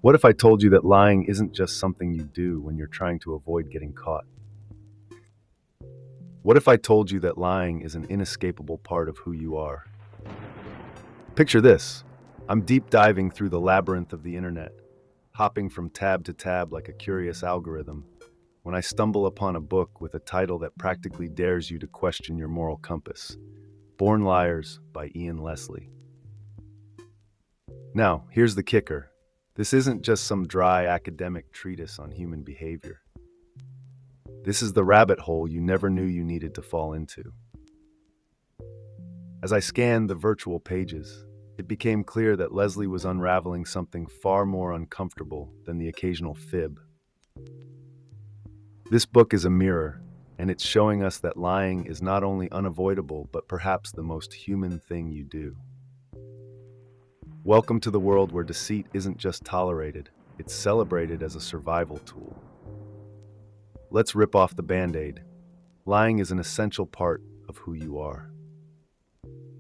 What if I told you that lying isn't just something you do when you're trying to avoid getting caught? What if I told you that lying is an inescapable part of who you are? Picture this. I'm deep diving through the labyrinth of the internet, hopping from tab to tab like a curious algorithm, when I stumble upon a book with a title that practically dares you to question your moral compass. Born Liars by Ian Leslie. Now, here's the kicker. This isn't just some dry academic treatise on human behavior. This is the rabbit hole you never knew you needed to fall into. As I scanned the virtual pages, it became clear that Leslie was unraveling something far more uncomfortable than the occasional fib. This book is a mirror, and it's showing us that lying is not only unavoidable, but perhaps the most human thing you do. Welcome to the world where deceit isn't just tolerated, it's celebrated as a survival tool. Let's rip off the Band-Aid. Lying is an essential part of who you are.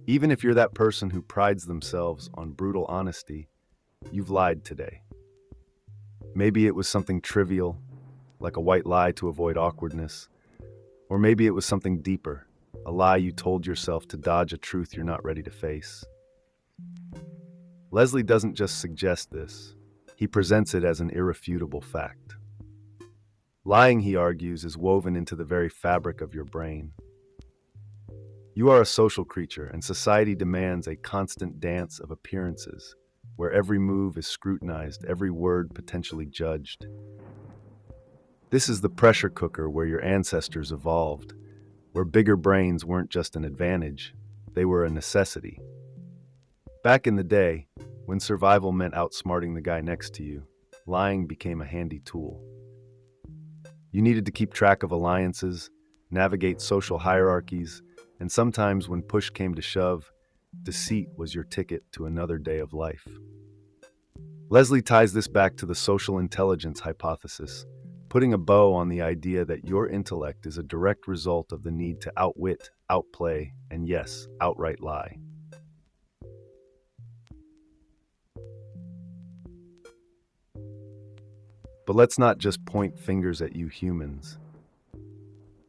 Even if you're that person who prides themselves on brutal honesty, you've lied today. Maybe it was something trivial, like a white lie to avoid awkwardness, or maybe it was something deeper, a lie you told yourself to dodge a truth you're not ready to face. Leslie doesn't just suggest this, he presents it as an irrefutable fact. Lying, he argues, is woven into the very fabric of your brain. You are a social creature, and society demands a constant dance of appearances, where every move is scrutinized, every word potentially judged. This is the pressure cooker where your ancestors evolved, where bigger brains weren't just an advantage, they were a necessity. Back in the day, when survival meant outsmarting the guy next to you, lying became a handy tool. You needed to keep track of alliances, navigate social hierarchies, and sometimes when push came to shove, deceit was your ticket to another day of life. Leslie ties this back to the social intelligence hypothesis, putting a bow on the idea that your intellect is a direct result of the need to outwit, outplay, and yes, outright lie. But let's not just point fingers at you humans.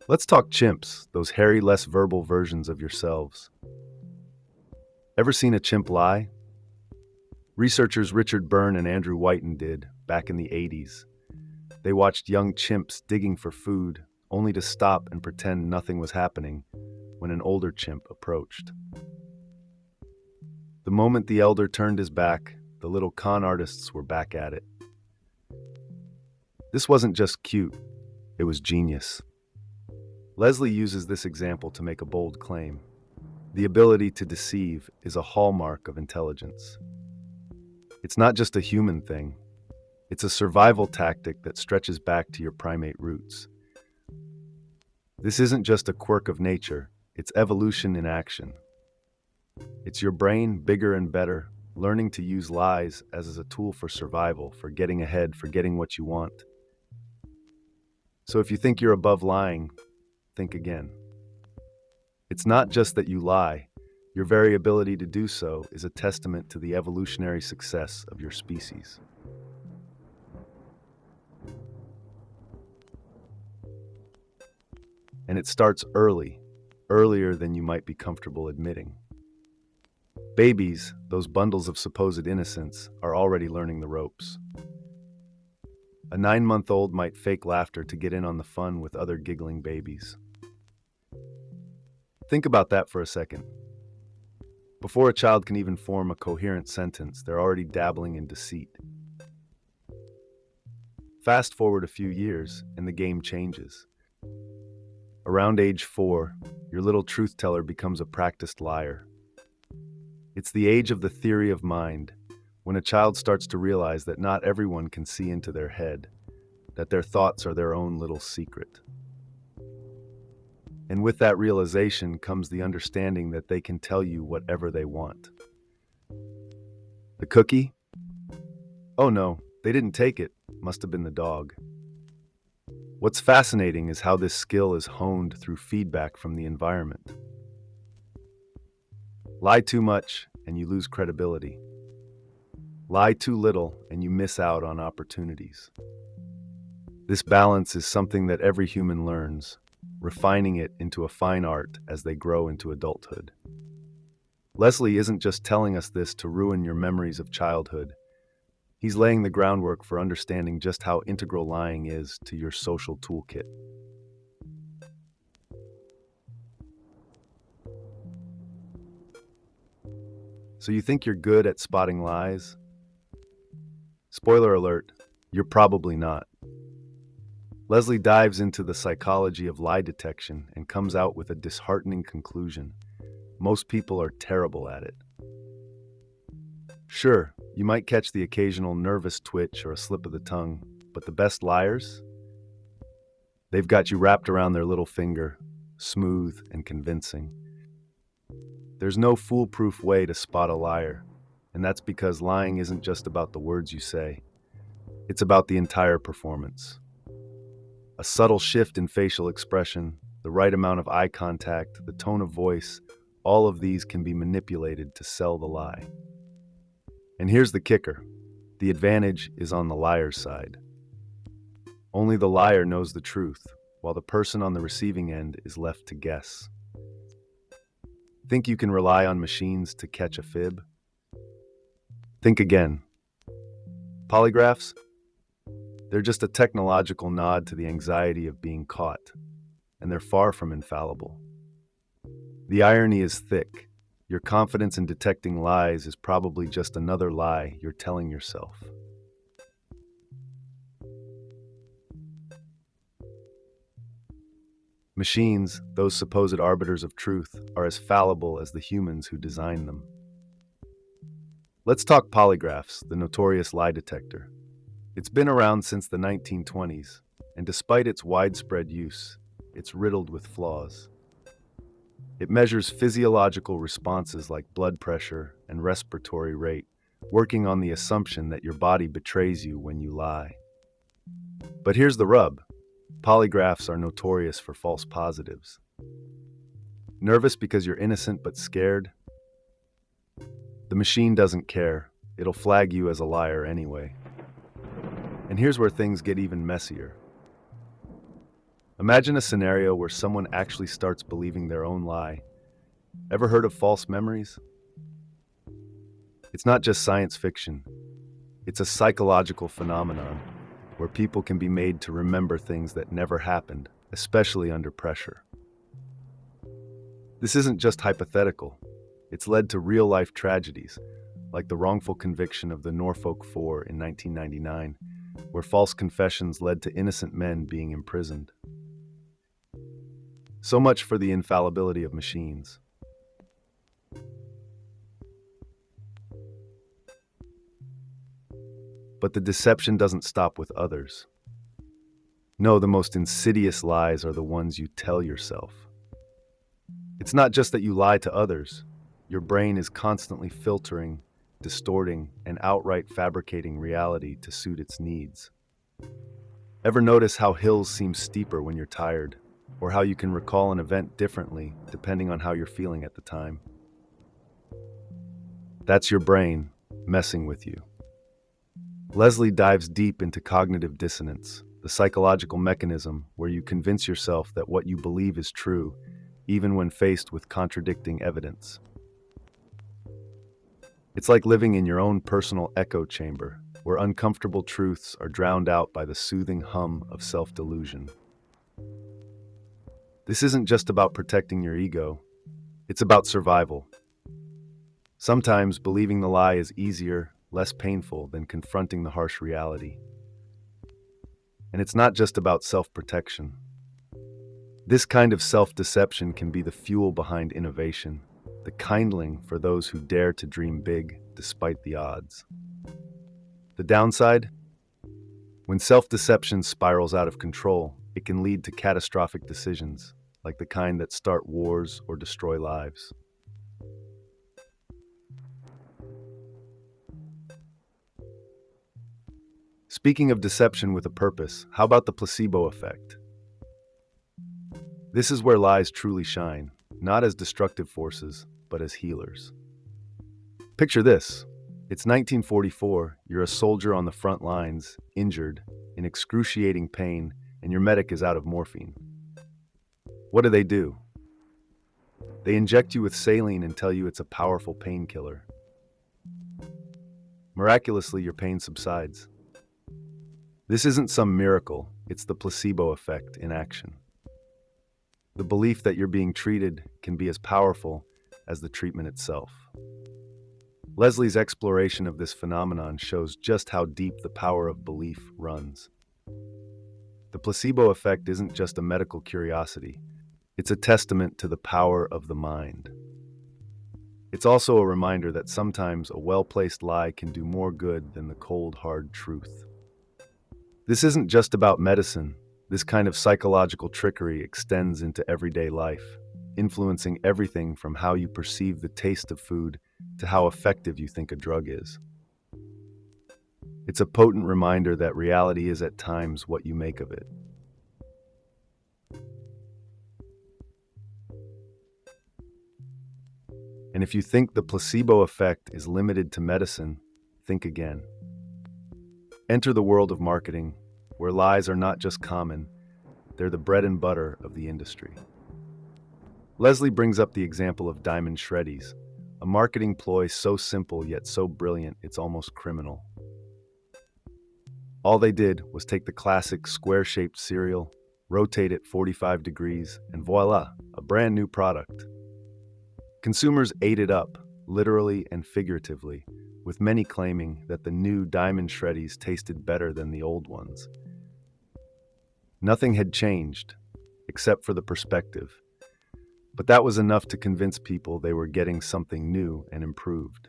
Let's talk chimps, those hairy, less verbal versions of yourselves. Ever seen a chimp lie? Researchers Richard Byrne and Andrew Whiten did, back in the 80s. They watched young chimps digging for food, only to stop and pretend nothing was happening when an older chimp approached. The moment the elder turned his back, the little con artists were back at it. This wasn't just cute, it was genius. Leslie uses this example to make a bold claim. The ability to deceive is a hallmark of intelligence. It's not just a human thing. It's a survival tactic that stretches back to your primate roots. This isn't just a quirk of nature, it's evolution in action. It's your brain, bigger and better, learning to use lies as a tool for survival, for getting ahead, for getting what you want. So if you think you're above lying, think again. It's not just that you lie. Your very ability to do so is a testament to the evolutionary success of your species. And it starts early, earlier than you might be comfortable admitting. Babies, those bundles of supposed innocence, are already learning the ropes. A 9-month-old might fake laughter to get in on the fun with other giggling babies. Think about that for a second. Before a child can even form a coherent sentence, they're already dabbling in deceit. Fast forward a few years, and the game changes. Around age 4, your little truth teller becomes a practiced liar. It's the age of the theory of mind, when a child starts to realize that not everyone can see into their head, that their thoughts are their own little secret. And with that realization comes the understanding that they can tell you whatever they want. The cookie? Oh no, they didn't take it. Must have been the dog. What's fascinating is how this skill is honed through feedback from the environment. Lie too much, and you lose credibility. Lie too little and you miss out on opportunities. This balance is something that every human learns, refining it into a fine art as they grow into adulthood. Leslie isn't just telling us this to ruin your memories of childhood. He's laying the groundwork for understanding just how integral lying is to your social toolkit. So you think you're good at spotting lies? Spoiler alert, you're probably not. Leslie dives into the psychology of lie detection and comes out with a disheartening conclusion. Most people are terrible at it. Sure, you might catch the occasional nervous twitch or a slip of the tongue, but the best liars? They've got you wrapped around their little finger, smooth and convincing. There's no foolproof way to spot a liar, and that's because lying isn't just about the words you say. It's about the entire performance. A subtle shift in facial expression, the right amount of eye contact, the tone of voice, all of these can be manipulated to sell the lie. And here's the kicker. The advantage is on the liar's side. Only the liar knows the truth, while the person on the receiving end is left to guess. Think you can rely on machines to catch a fib? Think again. Polygraphs? They're just a technological nod to the anxiety of being caught, and they're far from infallible. The irony is thick. Your confidence in detecting lies is probably just another lie you're telling yourself. Machines, those supposed arbiters of truth, are as fallible as the humans who designed them. Let's talk polygraphs, the notorious lie detector. It's been around since the 1920s, and despite its widespread use, it's riddled with flaws. It measures physiological responses like blood pressure and respiratory rate, working on the assumption that your body betrays you when you lie. But here's the rub. Polygraphs are notorious for false positives. Nervous because you're innocent but scared? The machine doesn't care. It'll flag you as a liar anyway. And here's where things get even messier. Imagine a scenario where someone actually starts believing their own lie. Ever heard of false memories? It's not just science fiction. It's a psychological phenomenon where people can be made to remember things that never happened, especially under pressure. This isn't just hypothetical. It's led to real-life tragedies, like the wrongful conviction of the Norfolk Four in 1999, where false confessions led to innocent men being imprisoned. So much for the infallibility of machines. But the deception doesn't stop with others. No, the most insidious lies are the ones you tell yourself. It's not just that you lie to others. Your brain is constantly filtering, distorting, and outright fabricating reality to suit its needs. Ever notice how hills seem steeper when you're tired, or how you can recall an event differently depending on how you're feeling at the time? That's your brain messing with you. Leslie dives deep into cognitive dissonance, the psychological mechanism where you convince yourself that what you believe is true, even when faced with contradicting evidence. It's like living in your own personal echo chamber, where uncomfortable truths are drowned out by the soothing hum of self-delusion. This isn't just about protecting your ego, it's about survival. Sometimes believing the lie is easier, less painful than confronting the harsh reality. And it's not just about self-protection. This kind of self-deception can be the fuel behind innovation, the kindling for those who dare to dream big despite the odds. The downside? When self-deception spirals out of control, it can lead to catastrophic decisions, like the kind that start wars or destroy lives. Speaking of deception with a purpose, how about the placebo effect? This is where lies truly shine, not as destructive forces, but as healers. Picture this. It's 1944, you're a soldier on the front lines, injured, in excruciating pain, and your medic is out of morphine. What do? They inject you with saline and tell you it's a powerful painkiller. Miraculously, your pain subsides. This isn't some miracle, it's the placebo effect in action. The belief that you're being treated can be as powerful as the treatment itself. Leslie's exploration of this phenomenon shows just how deep the power of belief runs. The placebo effect isn't just a medical curiosity, it's a testament to the power of the mind. It's also a reminder that sometimes a well-placed lie can do more good than the cold, hard truth. This isn't just about medicine. This kind of psychological trickery extends into everyday life, influencing everything from how you perceive the taste of food to how effective you think a drug is. It's a potent reminder that reality is at times what you make of it. And if you think the placebo effect is limited to medicine, think again. Enter the world of marketing, where lies are not just common, they're the bread and butter of the industry. Leslie brings up the example of diamond shreddies, a marketing ploy so simple yet so brilliant it's almost criminal. All they did was take the classic square-shaped cereal, rotate it 45 degrees, and voila, a brand new product. Consumers ate it up, literally and figuratively, with many claiming that the new diamond shreddies tasted better than the old ones. Nothing had changed, except for the perspective. But that was enough to convince people they were getting something new and improved.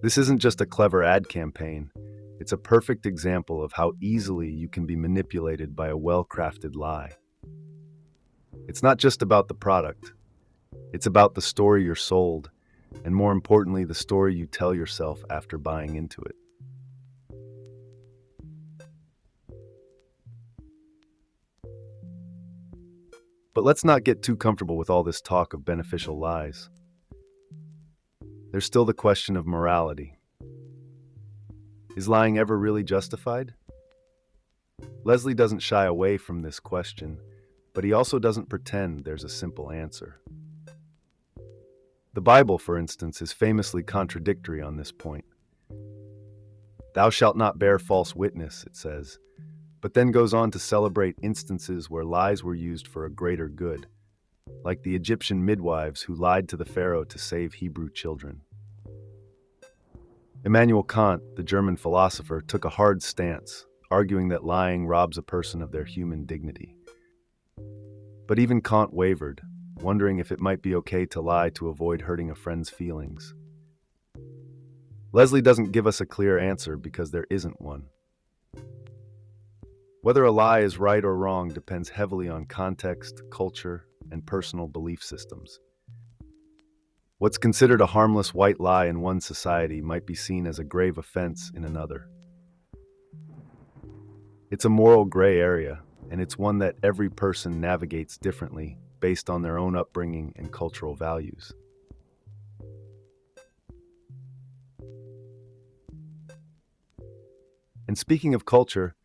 This isn't just a clever ad campaign, it's a perfect example of how easily you can be manipulated by a well-crafted lie. It's not just about the product, it's about the story you're sold, and more importantly, the story you tell yourself after buying into it. But let's not get too comfortable with all this talk of beneficial lies. There's still the question of morality. Is lying ever really justified? Leslie doesn't shy away from this question, but he also doesn't pretend there's a simple answer. The Bible, for instance, is famously contradictory on this point. Thou shalt not bear false witness, it says, but then goes on to celebrate instances where lies were used for a greater good, like the Egyptian midwives who lied to the Pharaoh to save Hebrew children. Immanuel Kant, the German philosopher, took a hard stance, arguing that lying robs a person of their human dignity. But even Kant wavered, wondering if it might be okay to lie to avoid hurting a friend's feelings. Leslie doesn't give us a clear answer because there isn't one. Whether a lie is right or wrong depends heavily on context, culture, and personal belief systems. What's considered a harmless white lie in one society might be seen as a grave offense in another. It's a moral gray area, and it's one that every person navigates differently based on their own upbringing and cultural values. And speaking of culture,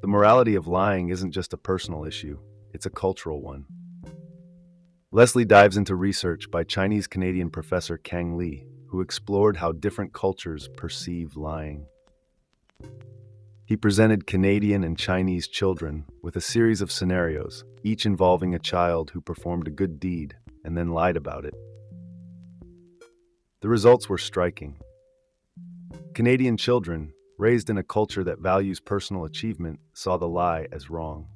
the morality of lying isn't just a personal issue, it's a cultural one. Leslie dives into research by Chinese-Canadian professor Kang Lee, who explored how different cultures perceive lying. He presented Canadian and Chinese children with a series of scenarios, each involving a child who performed a good deed and then lied about it. The results were striking. Canadian children, raised in a culture that values personal achievement, saw the lie as wrong.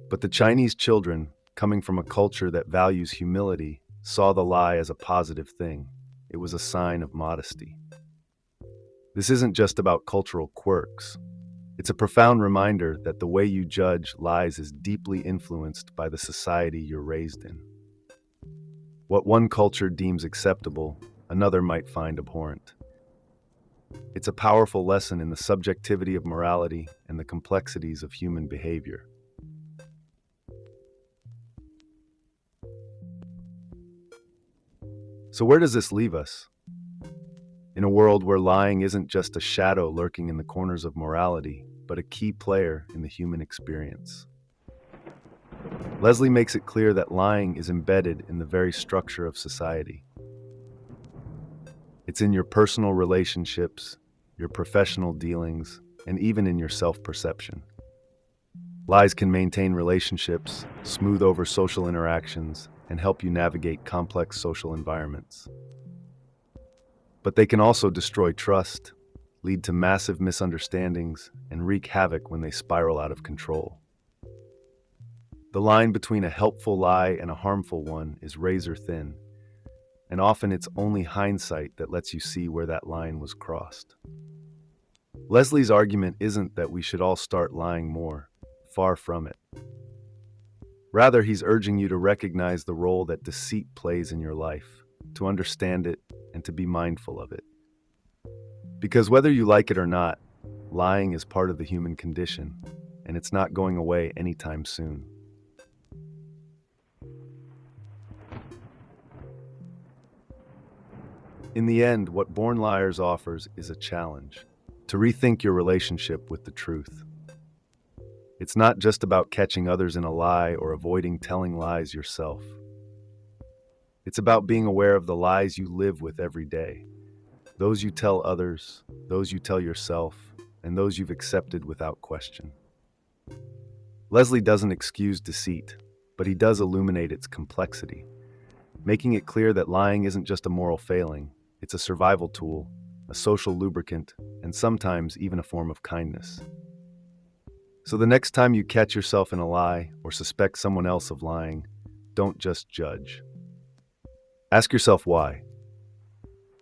But the Chinese children, coming from a culture that values humility, saw the lie as a positive thing. It was a sign of modesty. This isn't just about cultural quirks. It's a profound reminder that the way you judge lies is deeply influenced by the society you're raised in. What one culture deems acceptable, another might find abhorrent. It's a powerful lesson in the subjectivity of morality and the complexities of human behavior. So where does this leave us? In In a world where lying isn't just a shadow lurking in the corners of morality, but a key player in the human experience. Leslie makes it clear that lying is embedded in the very structure of society. It's in your personal relationships, your professional dealings, and even in your self-perception. Lies can maintain relationships, smooth over social interactions, and help you navigate complex social environments. But they can also destroy trust, lead to massive misunderstandings, and wreak havoc when they spiral out of control. The line between a helpful lie and a harmful one is razor thin, and often it's only hindsight that lets you see where that line was crossed. Leslie's argument isn't that we should all start lying more. Far from it. Rather, he's urging you to recognize the role that deceit plays in your life, to understand it, and to be mindful of it. Because whether you like it or not, lying is part of the human condition, and it's not going away anytime soon. In the end, what Born Liars offers is a challenge to rethink your relationship with the truth. It's not just about catching others in a lie or avoiding telling lies yourself. It's about being aware of the lies you live with every day, those you tell others, those you tell yourself, and those you've accepted without question. Leslie doesn't excuse deceit, but he does illuminate its complexity, making it clear that lying isn't just a moral failing, it's a survival tool, a social lubricant, and sometimes even a form of kindness. So the next time you catch yourself in a lie or suspect someone else of lying, don't just judge. Ask yourself why.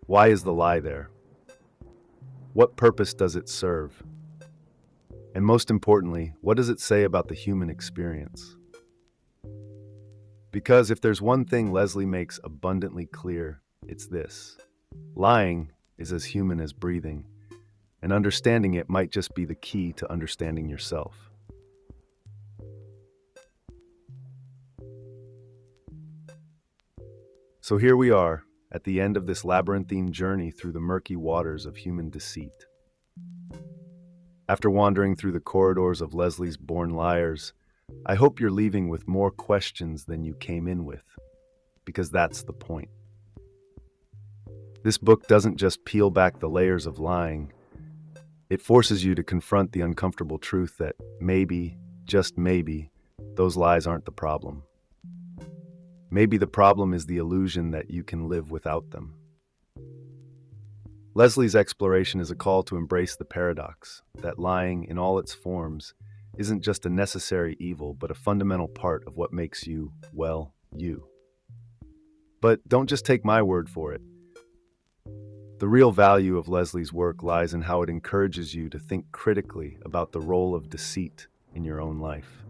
Why is the lie there? What purpose does it serve? And most importantly, what does it say about the human experience? Because if there's one thing Leslie makes abundantly clear, it's this. Lying is as human as breathing, and understanding it might just be the key to understanding yourself. So here we are, at the end of this labyrinthine journey through the murky waters of human deceit. After wandering through the corridors of Leslie's Born Liars, I hope you're leaving with more questions than you came in with, because that's the point. This book doesn't just peel back the layers of lying, it forces you to confront the uncomfortable truth that maybe, just maybe, those lies aren't the problem. Maybe the problem is the illusion that you can live without them. Leslie's exploration is a call to embrace the paradox that lying, in all its forms, isn't just a necessary evil, but a fundamental part of what makes you, well, you. But don't just take my word for it. The real value of Leslie's work lies in how it encourages you to think critically about the role of deceit in your own life.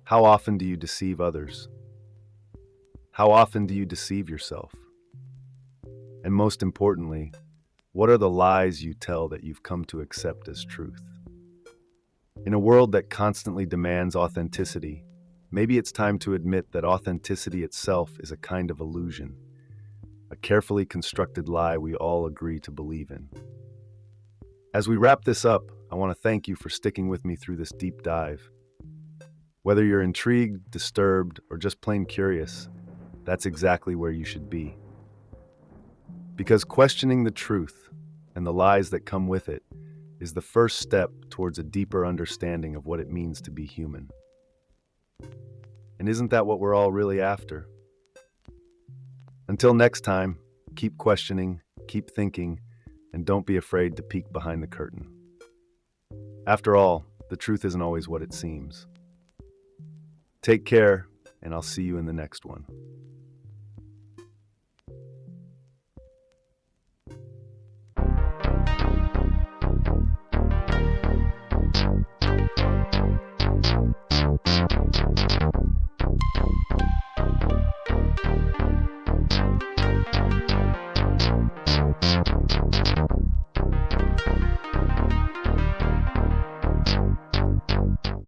How often do you deceive others? How often do you deceive yourself? And most importantly, what are the lies you tell that you've come to accept as truth? In a world that constantly demands authenticity, maybe it's time to admit that authenticity itself is a kind of illusion, a carefully constructed lie we all agree to believe in. As we wrap this up, I want to thank you for sticking with me through this deep dive. Whether you're intrigued, disturbed, or just plain curious, that's exactly where you should be. Because questioning the truth and the lies that come with it is the first step towards a deeper understanding of what it means to be human. And isn't that what we're all really after? Until next time, keep questioning, keep thinking, and don't be afraid to peek behind the curtain. After all, the truth isn't always what it seems. Take care, and I'll see you in the next one.